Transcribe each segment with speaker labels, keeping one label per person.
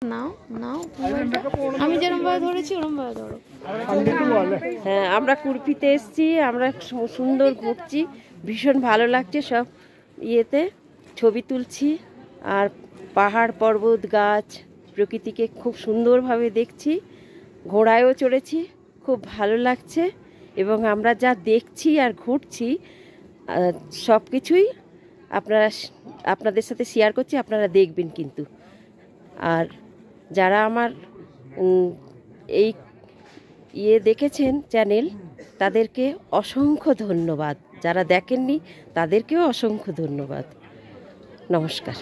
Speaker 1: নাও নাও আমি যেরকম ভাবে ধরেছি ওরকম ভাবে ধরো।
Speaker 2: হ্যাঁ, আমরা কুর্পিতে এসেছি, আমরা সুন্দর ঘুরছি, ভীষণ ভালো লাগছে। সব ইয়েতে ছবি তুলছি আর পাহাড় পর্বত গাছ প্রকৃতিকে খুব সুন্দরভাবে দেখছি। ঘোড়ায়ও চড়েছি, খুব ভালো লাগছে। এবং আমরা যা দেখছি আর ঘুরছি সব কিছুই আপনাদের সাথে শেয়ার করছি, আপনারা দেখবেন কিন্তু। আর যারা আমার এই দেখেছেন চ্যানেল, তাদেরকে অসংখ্য ধন্যবাদ। যারা দেখেননি তাদেরকেও অসংখ্য ধন্যবাদ। নমস্কার।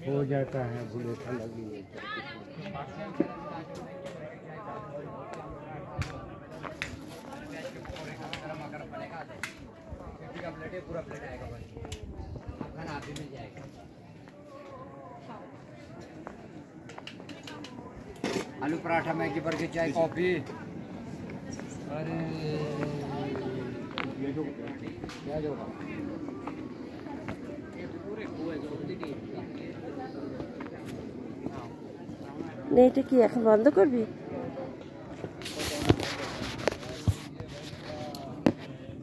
Speaker 3: हो जाता है भूलेखा लगी पूरा प्लेट आएगा बस, खाना आप ही मिल जाएगा। आलू पराठा, मैगी, बर्गर, चाय, कॉफी। अरे
Speaker 2: এটা কি এখন বন্ধ করবি?